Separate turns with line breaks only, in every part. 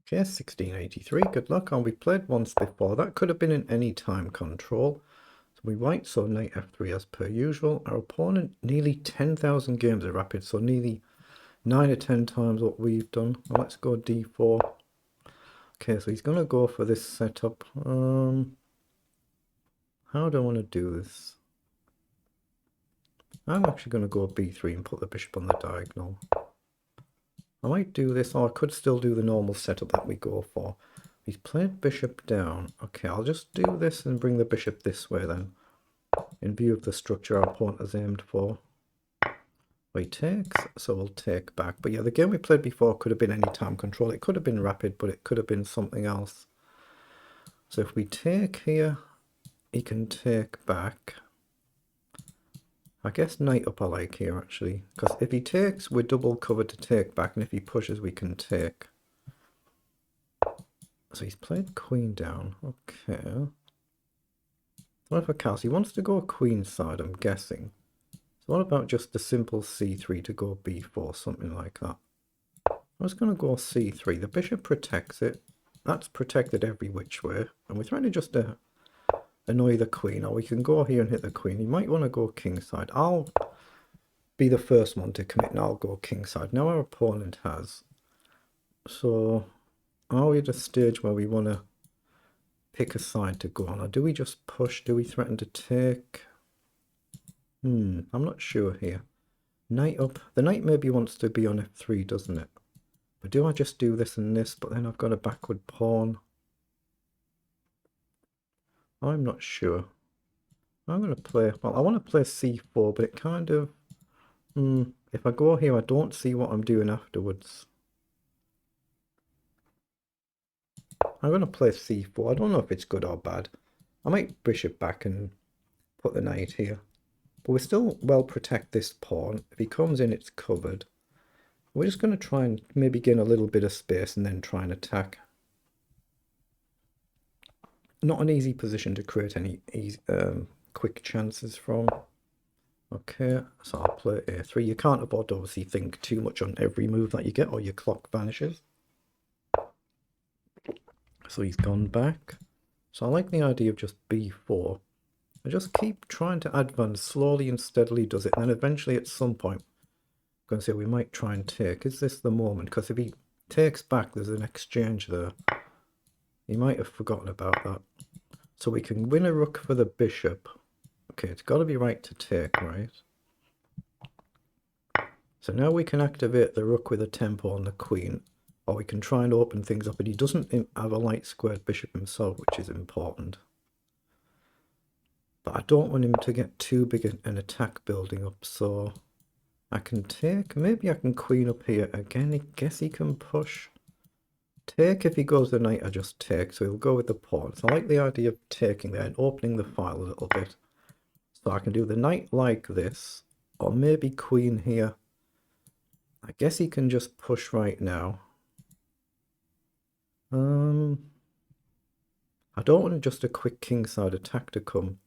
Okay, 1683, good luck. And we played once before. That could have been in any time control. So we white, so knight f3 as per usual. Our opponent nearly 10,000 games of rapid, so nearly 9 or 10 times what we've done. Well, let's go d4. Okay, so he's going to go for this setup. How do I want to do this? I'm actually going to go b3 and put the bishop on the diagonal. I might do this, or I could still do the normal setup that we go for. He's played bishop down. Okay, I'll just do this and bring the bishop this way then, in view of the structure our opponent has aimed for. He takes, so we'll take back. But yeah, the game we played before could have been any time control. It could have been rapid, but it could have been something else. So if we take here, he can take back. I guess knight up I like here actually, because if he takes, we're double covered to take back, and if he pushes, we can take. So he's played queen down. Okay. What if I cast? He wants to go queen side, I'm guessing. So what about just the simple c3 to go b4, something like that? I was going to go c3. The bishop protects it. That's protected every which way. And we're trying to just annoy the queen, or we can go here and hit the queen. You might want to go kingside. I'll be the first one to commit and I'll go kingside. Now our opponent has. So are we at a stage where we want to pick a side to go on, or do we just push? Do we threaten to take? I'm not sure here. Knight up. The knight maybe wants to be on f3, doesn't it? But do I just do this and this, but then I've got a backward pawn? I'm not sure. I'm going to play, well, I want to play c4, but it kind of, if I go here, I don't see what I'm doing afterwards. I'm going to play c4. I don't know if it's good or bad. I might bishop back and put the knight here. But we still well protect this pawn. If he comes in, it's covered. We're just going to try and maybe gain a little bit of space and then try and attack. Not an easy position to create any quick chances from. Okay, so I'll play a3. You can't afford to obviously think too much on every move that you get, or your clock vanishes. So he's gone back. So I like the idea of just b4. I just keep trying to advance slowly and steadily does it, and then eventually at some point I'm going to say we might try and take. Is this the moment? Because if he takes back, there's an exchange there. He might have forgotten about that. So we can win a rook for the bishop. Okay, it's got to be right to take, right? So now we can activate the rook with a tempo on the queen, or we can try and open things up, but he doesn't have a light squared bishop himself, which is important. But I don't want him to get too big an attack building up, so I can take. Maybe I can queen up here again. I guess he can push. Take, if he goes the knight, I just take, so he'll go with the pawn. So I like the idea of taking there and opening the file a little bit. So I can do the knight like this, or maybe queen here. I guess he can just push right now. I don't want just a quick kingside attack to come.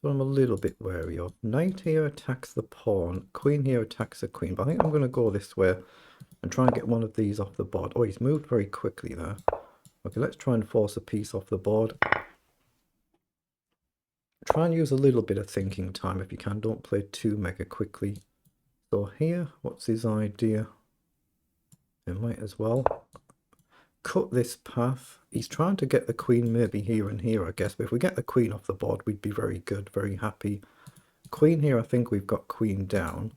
So I'm a little bit wary of. Knight here attacks the pawn. Queen here attacks the queen. But I think I'm going to go this way and try and get one of these off the board. Oh, he's moved very quickly there. Okay, let's try and force a piece off the board. Try and use a little bit of thinking time if you can. Don't play too mega quickly. So here, what's his idea? It might as well cut this path. He's trying to get the queen maybe here and here, I guess. But if we get the queen off the board, we'd be very good, very happy. Queen here, I think we've got queen down.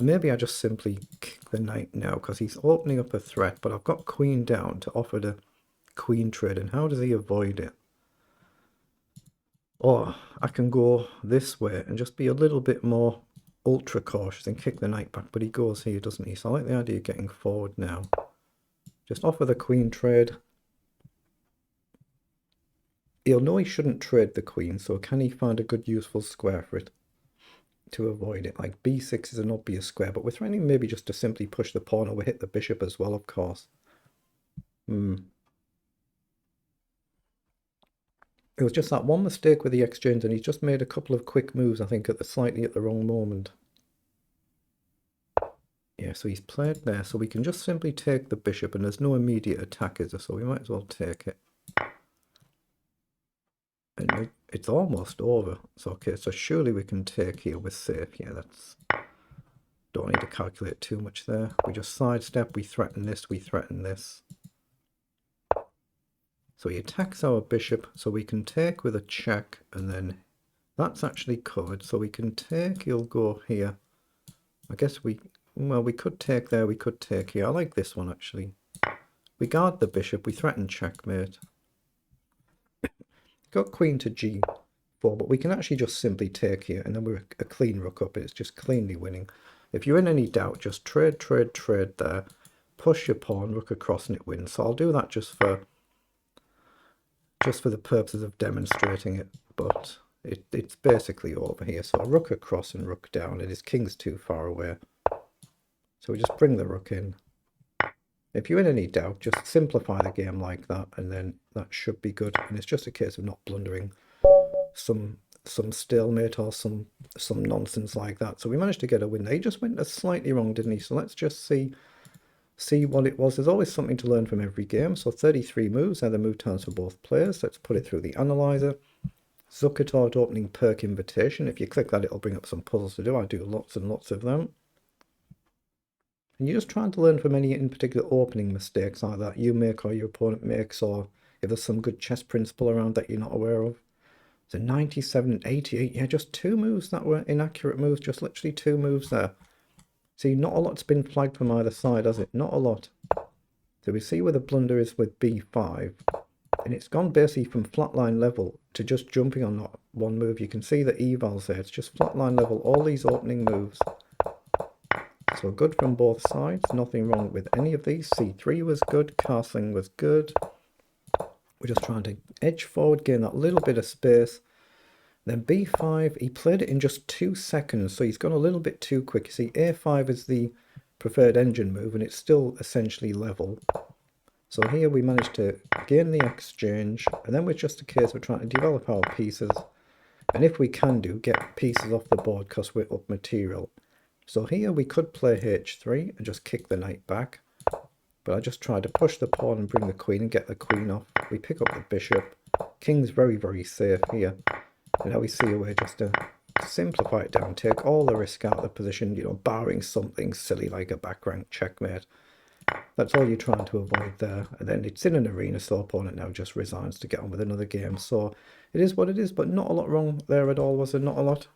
Maybe I just simply kick the knight now, because he's opening up a threat. But I've got queen down to offer the queen trade. And how does he avoid it? Or I can go this way and just be a little bit more ultra cautious and kick the knight back. But he goes here, doesn't he? So I like the idea of getting forward now. Just offer the queen trade. He'll know he shouldn't trade the queen, so can he find a good useful square for it to avoid it? Like b6 is an obvious square, but we're threatening maybe just to simply push the pawn, or we hit the bishop as well, of course. It was just that one mistake with the exchange, and he's just made a couple of quick moves, I think, slightly at the wrong moment. Yeah, so he's played there, so we can just simply take the bishop, and there's no immediate attack, is there? So we might as well take it. And it's almost over. So okay, so surely we can take here, we're safe. Yeah, that's... Don't need to calculate too much there. We just sidestep, we threaten this, we threaten this. So he attacks our bishop, so we can take with a check, and then that's actually covered. So we can take, he'll go here. I guess well, we could take there, we could take here. I like this one, actually. We guard the bishop, we threaten checkmate. Got queen to g4, but we can actually just simply take here, and then we're a clean rook up. It's just cleanly winning. If you're in any doubt, just trade there. Push your pawn, rook across, and it wins. So I'll do that just for the purposes of demonstrating it, but it's basically over here. So rook across and rook down, and his king's too far away. So we just bring the rook in. If you're in any doubt, just simplify the game like that, and then that should be good. And it's just a case of not blundering some stalemate or some nonsense like that. So we managed to get a win. He just went slightly wrong, didn't he? So let's just see what it was. There's always something to learn from every game. So 33 moves, they're the move turns for both players. Let's put it through the analyzer. Zuckertort opening perk invitation. If you click that, it'll bring up some puzzles to do. I do lots and lots of them. And you're just trying to learn from any in particular opening mistakes like that you make or your opponent makes, or if there's some good chess principle around that you're not aware of. So 97 and 88, yeah, just two moves that were inaccurate moves, just literally two moves there. See, not a lot's been flagged from either side, has it? Not a lot. So we see where the blunder is with b5, and it's gone basically from flatline level to just jumping on that one move. You can see the evals there, it's just flatline level, all these opening moves. So good from both sides, nothing wrong with any of these. c3 was good, castling was good. We're just trying to edge forward, gain that little bit of space. Then b5, he played it in just 2 seconds, so he's gone a little bit too quick. You see, a5 is the preferred engine move, and it's still essentially level. So here we managed to gain the exchange, and then it's just a case of trying to develop our pieces. And if we can get pieces off the board because we're up material. So here we could play h3 and just kick the knight back. But I just tried to push the pawn and bring the queen and get the queen off. We pick up the bishop. King's very, very safe here. And now we see a way just to simplify it down, take all the risk out of the position, you know, barring something silly like a back rank checkmate. That's all you're trying to avoid there. And then it's in an arena, so opponent now just resigns to get on with another game. So it is what it is, but not a lot wrong there at all, was there? Not a lot.